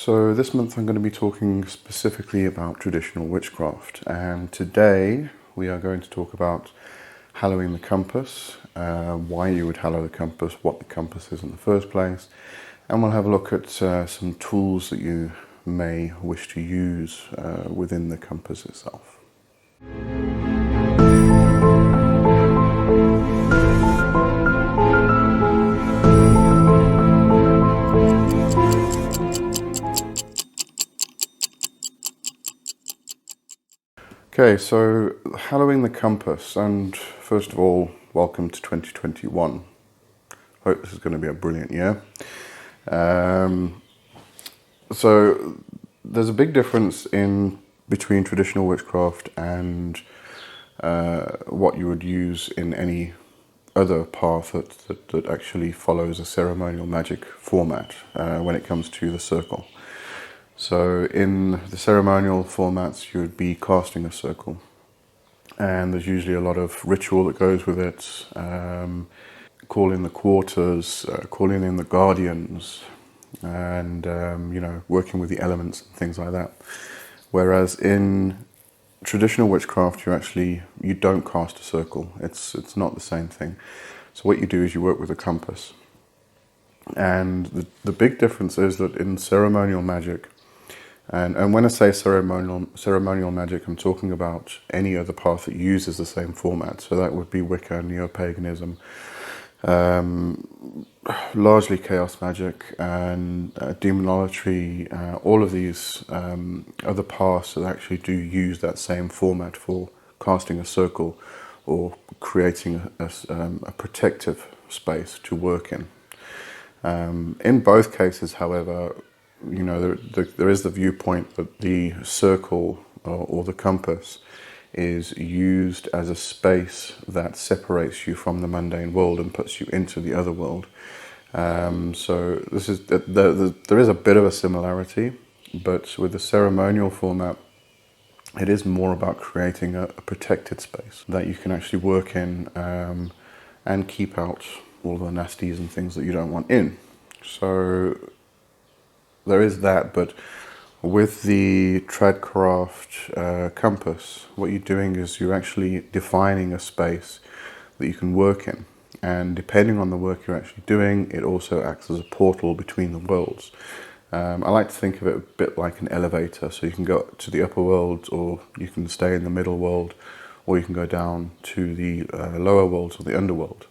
So this month I'm going to be talking specifically about traditional witchcraft, and today we are going to talk about hallowing the compass, why you would hallow the compass, what the compass is in the first place, and we'll have a look at some tools that you may wish to use within the compass itself. Okay, so hallowing the compass, and first of all, welcome to 2021. Hope this is going to be a brilliant year. So there's a big difference between traditional witchcraft and what you would use in any other path that actually follows a ceremonial magic format when it comes to the circle. So in the ceremonial formats, you would be casting a circle, and there's usually a lot of ritual that goes with it, calling the quarters, calling in the guardians, and working with the elements and things like that. Whereas in traditional witchcraft, you don't cast a circle. It's not the same thing. So what you do is you work with a compass, and the big difference is that in ceremonial magic. And when I say ceremonial magic, I'm talking about any other path that uses the same format. So that would be Wicca, neo-paganism, largely chaos magic, and demonolatry. All of these other paths that actually do use that same format for casting a circle or creating a protective space to work in. In both cases, however, there is the viewpoint that the circle or the compass is used as a space that separates you from the mundane world and puts you into the other world. So there is a bit of a similarity, but with the ceremonial format, it is more about creating a protected space that you can actually work in and keep out all the nasties and things that you don't want in. So there is that, but with the Tradcraft compass, what you're doing is you're actually defining a space that you can work in, and depending on the work you're actually doing, it also acts as a portal between the worlds. I like to think of it a bit like an elevator, so you can go to the upper world, or you can stay in the middle world, or you can go down to the lower worlds or the underworld.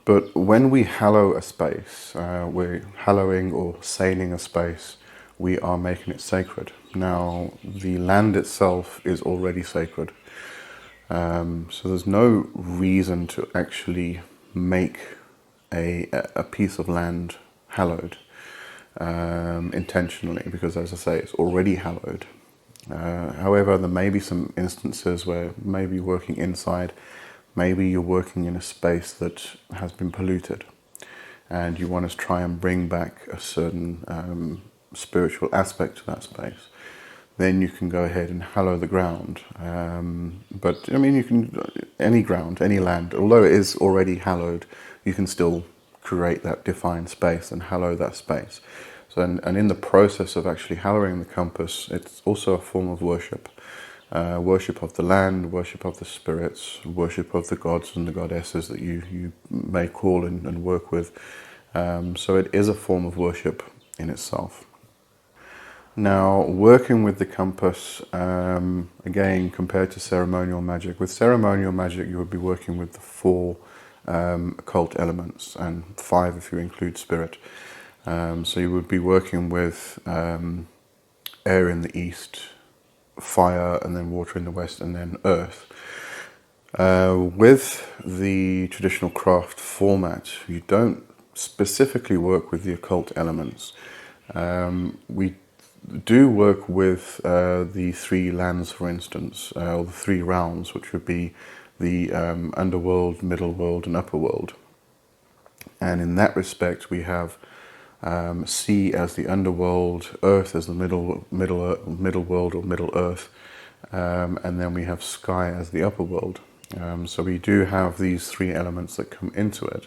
But when we hallow a space, we're hallowing or saning a space, we are making it sacred. Now, the land itself is already sacred. So there's no reason to actually make a piece of land hallowed intentionally, because as I say, it's already hallowed. However, there may be some instances where maybe working inside, maybe you're working in a space that has been polluted and you want to try and bring back a certain spiritual aspect to that space. Then you can go ahead and hallow the ground. But I mean, you can, any ground, any land, although it is already hallowed, you can still create that defined space and hallow that space. So, and in the process of actually hallowing the compass, it's also a form of worship. Worship of the land, worship of the spirits, worship of the gods and the goddesses that you may call and work with. So it is a form of worship in itself. Now, working with the compass, again, compared to ceremonial magic, with ceremonial magic you would be working with the 4 occult elements, and 5 if you include spirit. So you would be working with air in the east, fire, and then water in the west, and then earth. With the traditional craft format, you don't specifically work with the occult elements. We do work with the 3 lands, for instance, or the 3 realms, which would be the underworld, middle world, and upper world. And in that respect, we have sea as the underworld, earth as the middle world or middle earth, and then we have sky as the upper world. So we do have these 3 elements that come into it.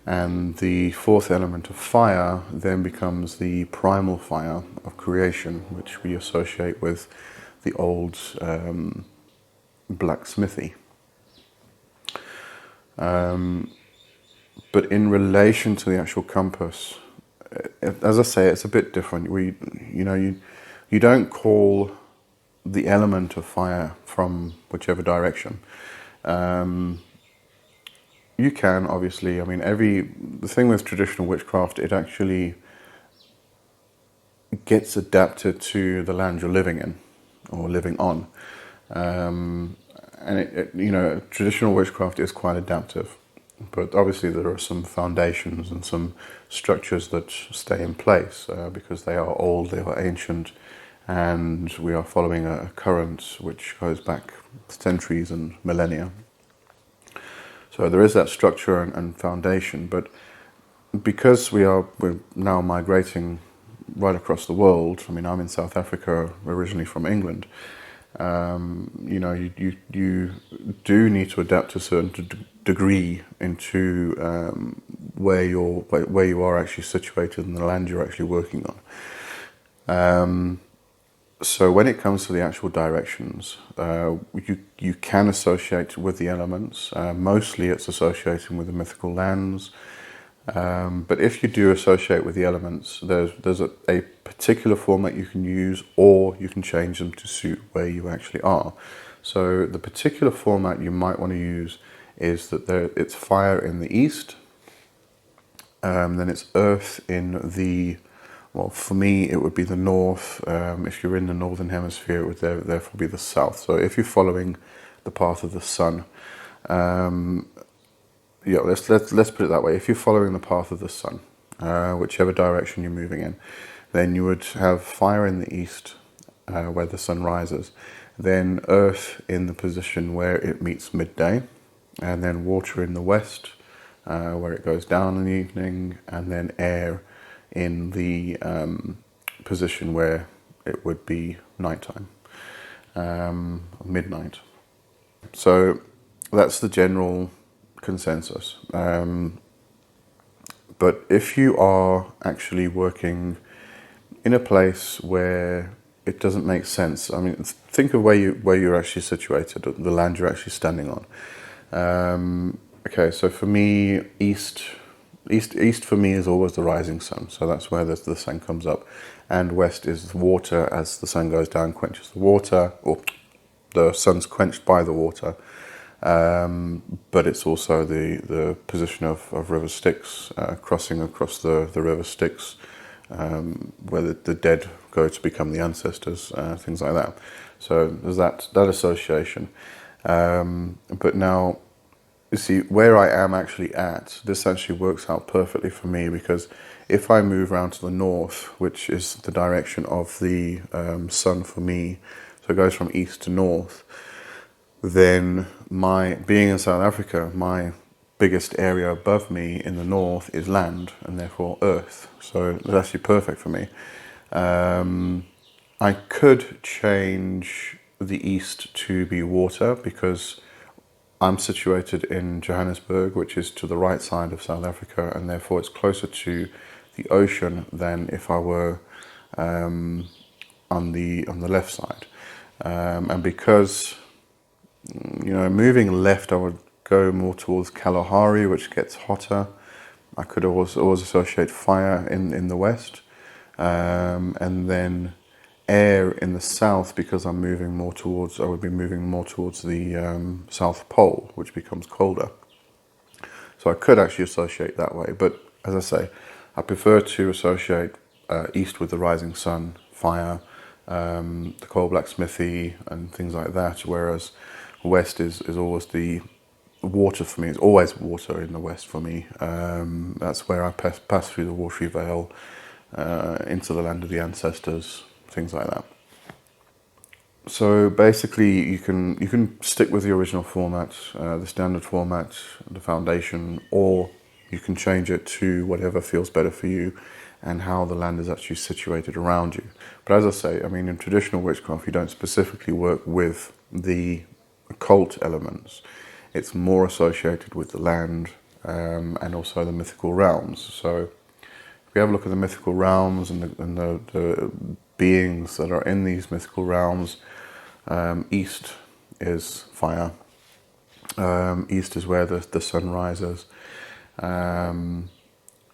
And the fourth element of fire then becomes the primal fire of creation, which we associate with the old blacksmithy. But in relation to the actual compass, as I say, it's a bit different. You don't call the element of fire from whichever direction. You can, obviously. I mean, the thing with traditional witchcraft, it actually gets adapted to the land you're living in or living on. And traditional witchcraft is quite adaptive, but obviously there are some foundations and some structures that stay in place because they are old, they are ancient, and we are following a current which goes back centuries and millennia. So there is that structure and foundation, but because we're now migrating right across the world. I mean, I'm in South Africa, originally from England. You do need to adapt to a certain degree into where you are actually situated and the land you're actually working on. So when it comes to the actual directions, you can associate with the elements. Mostly it's associating with the mythical lands. But if you do associate with the elements, there's a particular format you can use, or you can change them to suit where you actually are. So the particular format you might want to use is that it's fire in the east, then it's earth in the, well, for me it would be the north. If you're in the northern hemisphere, it would therefore be the south. So if you're following the path of the sun, let's put it that way. If you're following the path of the sun, whichever direction you're moving in, then you would have fire in the east, where the sun rises, then earth in the position where it meets midday, and then water in the west, where it goes down in the evening, and then air in the position where it would be nighttime, midnight. So that's the general consensus. But if you are actually working in a place where it doesn't make sense, I mean, think of where you're actually situated, the land you're actually standing on. Okay, so for me, east for me is always the rising sun, so that's where the sun comes up, and west is water. As the sun goes down, quenches the water, or the sun's quenched by the water. But it's also the position of River Styx, crossing across the River Styx, where the dead go to become the ancestors, things like that. So there's that association. But now, you see, where I am actually at, this actually works out perfectly for me, because if I move around to the north, which is the direction of the sun for me, so it goes from east to north, then being in South Africa, my biggest area above me in the north is land, and therefore earth. So it's actually perfect for me. I could change the east to be water, because I'm situated in Johannesburg, which is to the right side of South Africa, and therefore it's closer to the ocean than if I were on the left side. And because moving left, I would go more towards Kalahari, which gets hotter. I could always associate fire in the west, and then air in the south, because I would be moving more towards the South Pole, which becomes colder. So I could actually associate that way, but as I say, I prefer to associate east with the rising sun, fire, the coal blacksmithy and things like that, whereas west is always the water for me. It's always water in the west for me. That's where I pass through the watery veil into the land of the ancestors, things like that. So basically, you can stick with the original format, the standard format, the foundation, or you can change it to whatever feels better for you and how the land is actually situated around you. But as I say, I mean, in traditional witchcraft, you don't specifically work with the occult elements. It's more associated with the land, and also the Mythical Realms. So if we have a look at the Mythical Realms and the beings that are in these Mythical Realms, East is fire. East is where the sun rises.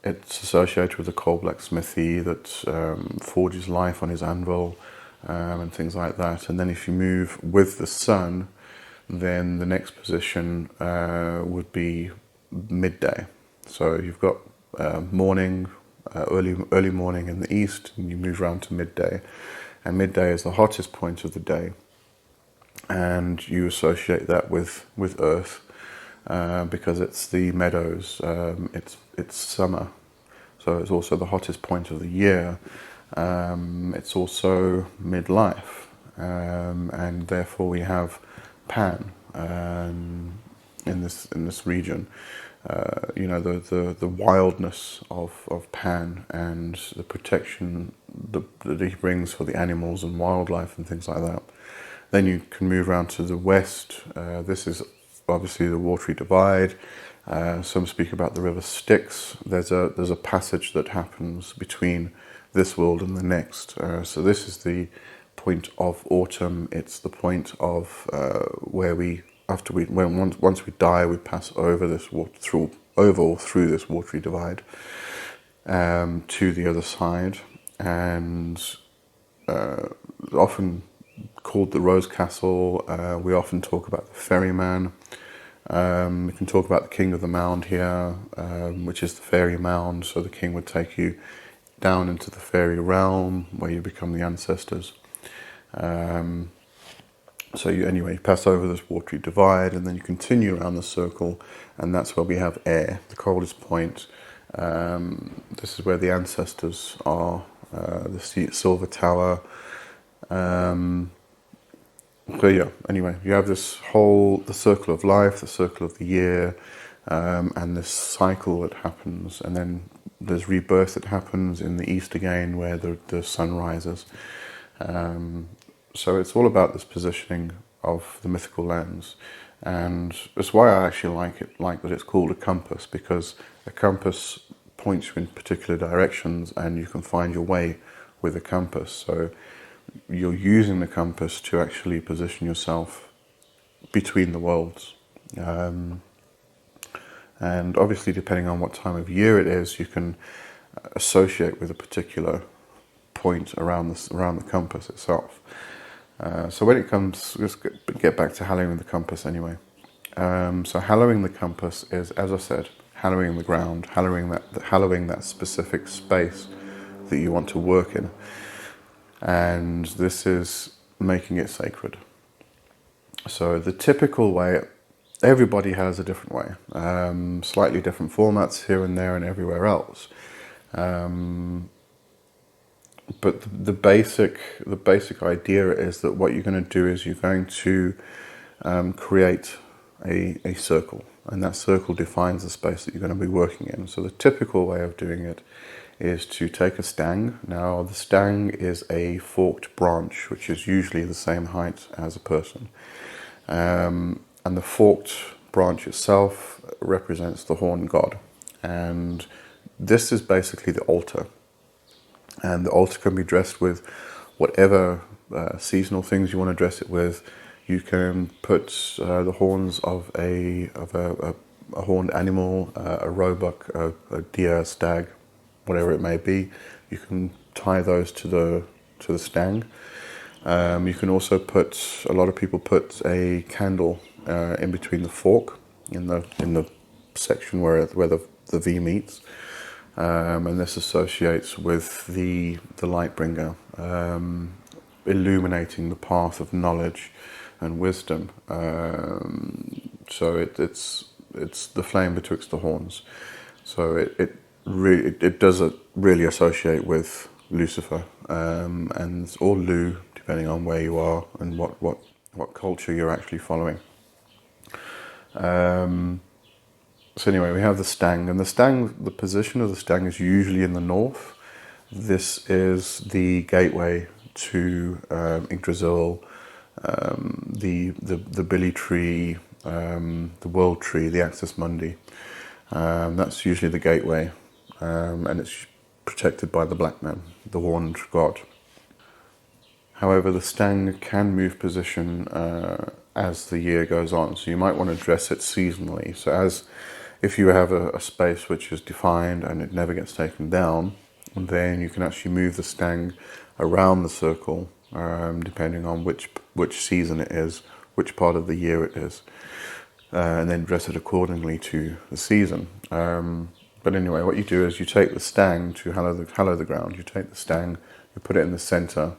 It's associated with the coal blacksmithy that forges life on his anvil, and things like that. And then if you move with the sun, then the next position would be midday. So you've got morning, early morning in the east, and you move around to midday. And midday is the hottest point of the day. And you associate that with earth, because it's the meadows, it's summer, so it's also the hottest point of the year. It's also midlife, and therefore we have Pan in this region. The wildness of Pan and the protection that he brings for the animals and wildlife and things like that. Then you can move around to the west. This is obviously the watery divide. Some speak about the river Styx. There's a passage that happens between this world and the next. So this is the point of autumn. It's the point of where once we die, we pass over this through this watery divide to the other side, and often called the Rose Castle. We often talk about the ferryman. We can talk about the King of the Mound here, which is the fairy mound. So the king would take you down into the fairy realm where you become the ancestors. So you pass over this watery divide, and then you continue around the circle, and that's where we have air, the coldest point. This is where the ancestors are, the silver tower. You have the circle of life, the circle of the year, and this cycle that happens, and then there's rebirth that happens in the east again, where the sun rises. So it's all about this positioning of the mythical lens, and that's why I actually like that it's called a compass, because a compass points you in particular directions, and you can find your way with a compass. So you're using the compass to actually position yourself between the worlds. And obviously, depending on what time of year it is, you can associate with a particular point around the compass itself. So when it comes, let's get back to hallowing the compass anyway. So hallowing the compass is, as I said, hallowing the ground, hallowing that specific space that you want to work in. And this is making it sacred. So the typical way, everybody has a different way, slightly different formats here and there and everywhere else. But the basic idea is that what you're going to do is you're going to create a circle, and that circle defines the space that you're going to be working in. So the typical way of doing it is to take a stang. Now the stang is a forked branch, which is usually the same height as a person. And the forked branch itself represents the horn god. And this is basically the altar. And the altar can be dressed with whatever seasonal things you want to dress it with. You can put the horns of a horned animal, a roebuck, a deer, a stag, whatever it may be. You can tie those to the stang. You can also a lot of people put a candle in between the fork, in the section where the V meets. And this associates with the light bringer, illuminating the path of knowledge and wisdom. So it's the flame betwixt the horns. So it does really associate with Lucifer, and or Lu, depending on where you are and what culture you're actually following. So anyway, we have the stang, and the position of the stang is usually in the north. This is the gateway to Yggdrasil, the Billy tree, the world tree, the Axis Mundi. That's usually the gateway, and it's protected by the black man, the horned god. However, the stang can move position as the year goes on, so you might want to dress it seasonally. So if you have a space which is defined and it never gets taken down, then you can actually move the stang around the circle, depending on which season it is, which part of the year it is, and then dress it accordingly to the season. But anyway, what you do is you take the stang to hallow the ground. You take the stang, you put it in the center,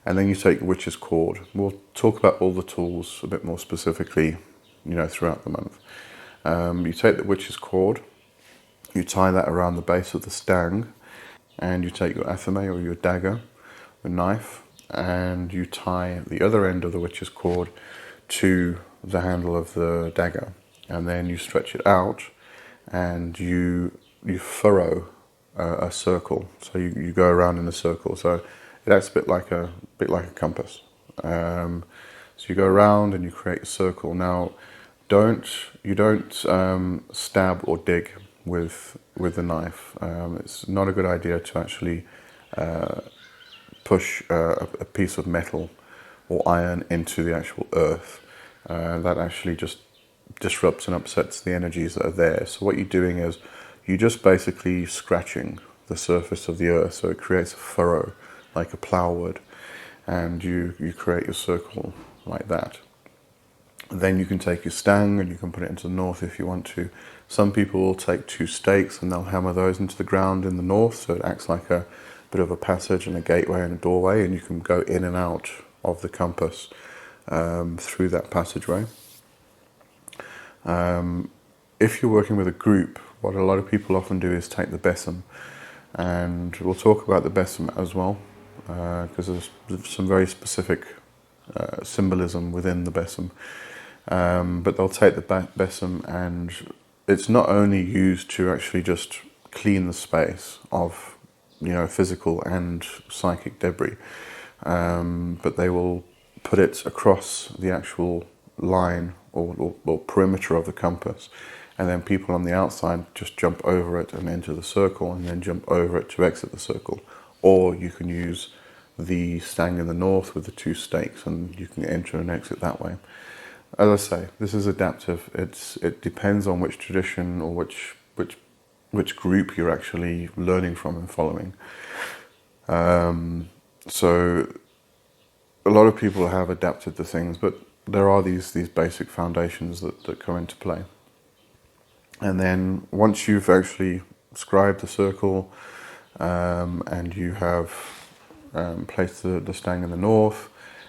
and then you take the witch's cord. We'll talk about all the tools a bit more specifically, throughout the month. You take the witch's cord, you tie that around the base of the stang, and you take your athame or your dagger, a knife, and you tie the other end of the witch's cord to the handle of the dagger, and then you stretch it out, and you furrow a circle. So you go around in a circle. So it acts a bit like a compass. So you go around and you create a circle. Now, you don't stab or dig with the knife. It's not a good idea to actually push a piece of metal or iron into the actual earth. That actually just disrupts and upsets the energies that are there. So what you're doing is you're just basically scratching the surface of the earth, so it creates a furrow like a plough would, and you create your circle like that. Then you can take your stang and you can put it into the north if you want to. Some people will take 2 stakes and they'll hammer those into the ground in the north, so it acts like a bit of a passage and a gateway and a doorway, and you can go in and out of the compass through that passageway. If you're working with a group, what a lot of people often do is take the Bessem, and we'll talk about the Bessem as well, because there's some very specific symbolism within the Bessem. But they'll take the Bessem, and it's not only used to actually just clean the space of physical and psychic debris, but they will put it across the actual line or perimeter of the compass, and then people on the outside just jump over it and enter the circle, and then jump over it to exit the circle. Or you can use the stang in the north with the 2 stakes, and you can enter and exit that way. As I say, this is adaptive. It depends on which tradition or which group you're actually learning from and following. So a lot of people have adapted the things, but there are these basic foundations that come into play. And then once you've actually scribed the circle, and you have placed the stang in the north,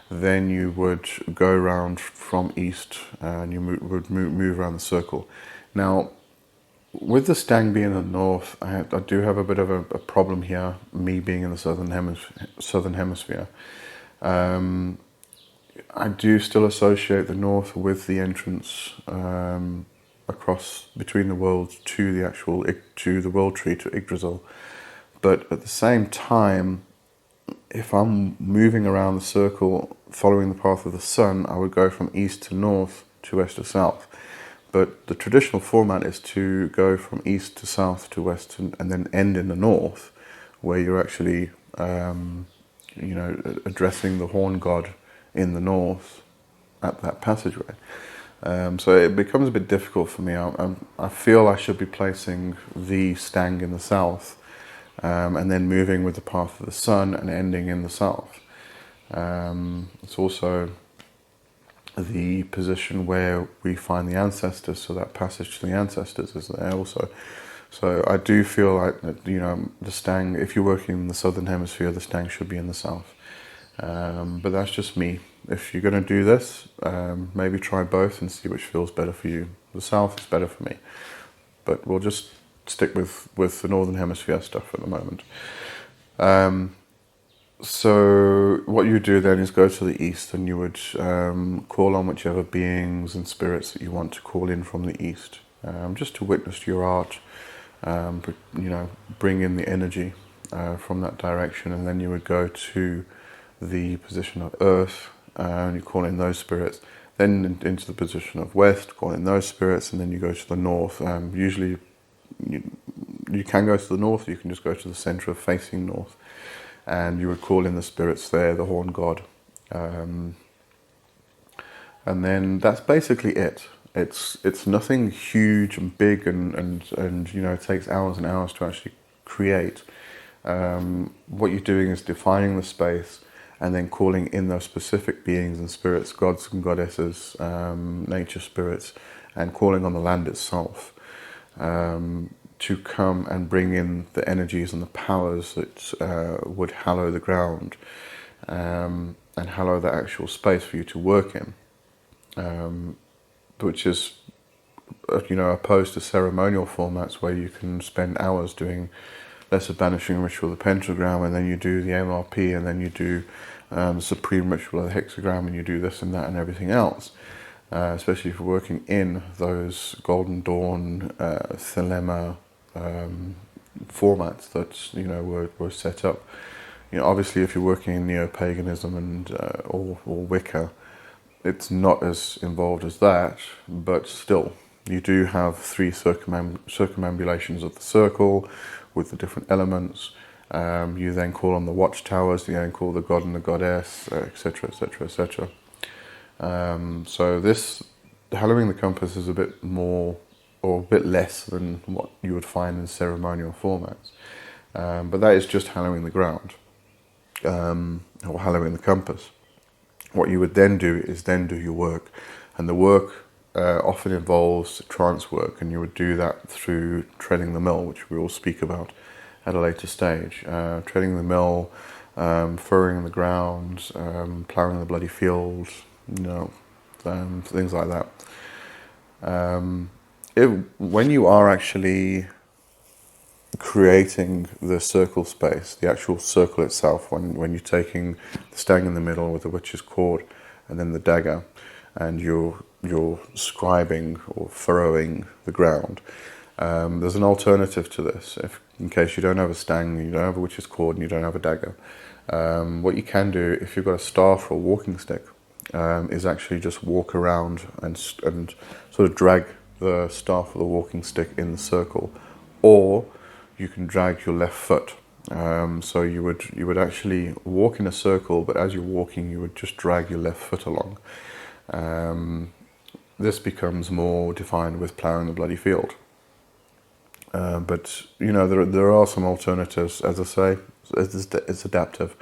then you would go around from east, and you would move around the circle. Now, with the stang being in the north, I do have a bit of a problem here, me being in the southern hemisphere. I do still associate the north with the entrance across between the worlds to the world tree, to Yggdrasil. But at the same time, if I'm moving around the circle following the path of the sun, I would go from east to north, to west to south. But the traditional format is to go from east to south to west, and then end in the north, where you're actually addressing the horn god in the north at that passageway. So it becomes a bit difficult for me. I feel I should be placing the stang in the south, and then moving with the path of the sun and ending in the south. It's also the position where we find the ancestors, so that passage to the ancestors is there also. So I do feel like that, the stang, if you're working in the southern hemisphere, the stang should be in the south. But that's just me. If you're going to do this, maybe try both and see which feels better for you. The south is better for me, but we'll just stick with the northern hemisphere stuff at the moment. So what you do then is go to the east, and you would call on whichever beings and spirits that you want to call in from the east, just to witness your art, bring in the energy from that direction. And then you would go to the position of earth, and you call in those spirits, then into the position of west, call in those spirits, and then you go to the north. Usually you can go to the north, you can just go to the center of facing north, and you would call in the spirits there, the horn god. And then that's basically it. It's nothing huge and big and you know, it takes hours and hours to actually create. What you're doing is defining the space and then calling in those specific beings and spirits, gods and goddesses, nature spirits, and calling on the land itself to come and bring in the energies and the powers that would hallow the ground and hallow the actual space for you to work in. Which is, you know, opposed to ceremonial formats where you can spend hours doing Lesser Banishing Ritual, the pentagram, and then you do the MRP, and then you do the Supreme Ritual of the hexagram, and you do this and that and everything else. Especially if you're working in those Golden Dawn, Thelema formats that, you know, were set up. You know, obviously, if you're working in neo-paganism and or Wicca, it's not as involved as that, but still, you do have 3 circumambulations of the circle with the different elements. You then call on the watchtowers, you then call the god and the goddess, etc., etc., etc. So this, Hallowing the Compass, is a bit more, or a bit less than what you would find in ceremonial formats. But that is just hallowing the ground, or hallowing the compass. What you would then do is then do your work, and the work often involves trance work, and you would do that through treading the mill, which we will speak about at a later stage. Treading the mill, furrowing the ground, ploughing the bloody fields, you know, things like that. When you are actually creating the circle space, the actual circle itself, when you're taking the stang in the middle with the witch's cord and then the dagger, and you're scribing or furrowing the ground, there's an alternative to this. In case you don't have a stang, you don't have a witch's cord, and you don't have a dagger, what you can do, if you've got a staff or a walking stick, is actually just walk around and sort of drag the staff or the walking stick in the circle, or you can drag your left foot. So you would actually walk in a circle, but as you're walking, you would just drag your left foot along. This becomes more defined with ploughing the bloody field. But you know, there are some alternatives. As I say, it's adaptive.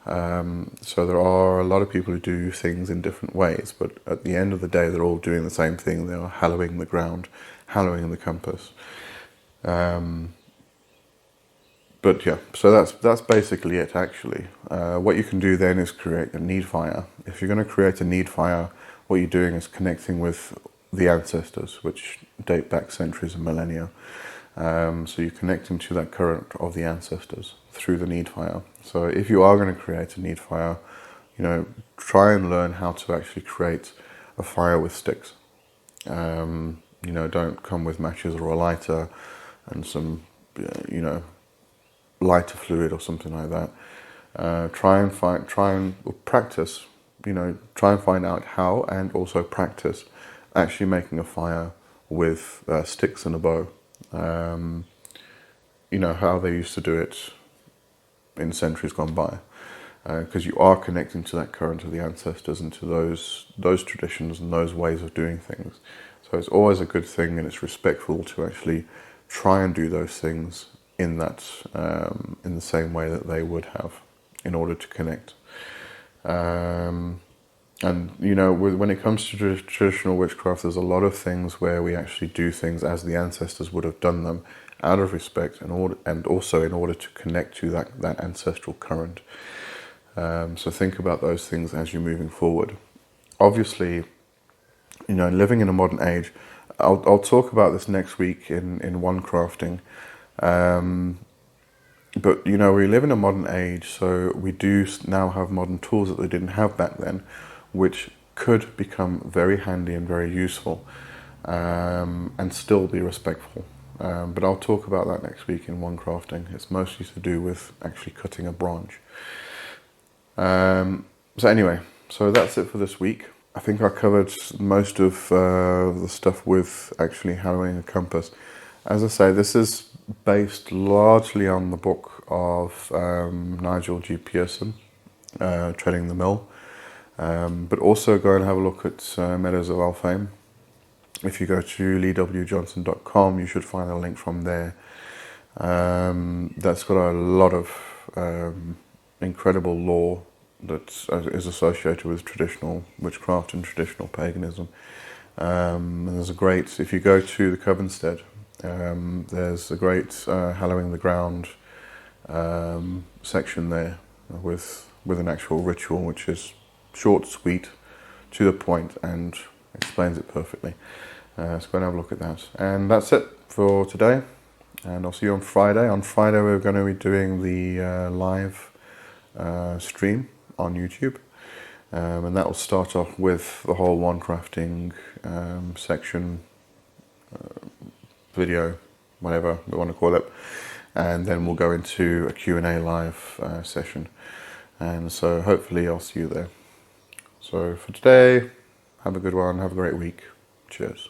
So there are a lot of people who do things in different ways, but at the end of the day, they're all doing the same thing. They are hallowing the ground, hallowing the compass. But yeah, so that's basically it, actually. What you can do then is create a need fire. If you're going to create a need fire, what you're doing is connecting with the ancestors, which date back centuries and millennia. So you're connecting to that current of the ancestors through the need fire. So if you are going to create a need fire, you know, try and learn how to actually create a fire with sticks. You know, don't come with matches or a lighter and some, you know, lighter fluid or something like that. Try and practice, you know, try and find out how, and also practice actually making a fire with sticks and a bow. You know, how they used to do it in centuries gone by, because you are connecting to that current of the ancestors and to those traditions and those ways of doing things. So it's always a good thing, and it's respectful to actually try and do those things in that in the same way that they would have in order to connect. And you know, when it comes to traditional witchcraft, there's a lot of things where we actually do things as the ancestors would have done them, out of respect and also in order to connect to that ancestral current. So think about those things as you're moving forward. Obviously, you know, living in a modern age, I'll talk about this next week in one crafting. But you know, we live in a modern age, so we do now have modern tools that they didn't have back then, which could become very handy and very useful, and still be respectful. But I'll talk about that next week in one crafting. It's mostly to do with actually cutting a branch. So anyway, so that's it for this week. I think I covered most of the stuff with actually hallowing a compass. As I say, this is based largely on the book of Nigel G. Pearson, Treading the Mill, but also go and have a look at Meadows of Alfheim. If you go to leewjohnson.com, you should find a link from there. That's got a lot of incredible lore that is associated with traditional witchcraft and traditional paganism. And there's a great, if you go to the Covenstead, there's a great Hallowing the Ground section there with an actual ritual, which is short, sweet, to the point, and explains it perfectly. So go and have a look at that. And that's it for today. And I'll see you on Friday. On Friday, we're going to be doing the live stream on YouTube. And that will start off with the whole wand crafting section, video, whatever we want to call it. And then we'll go into a Q&A live session. And so hopefully I'll see you there. So for today, have a good one. Have a great week. Cheers.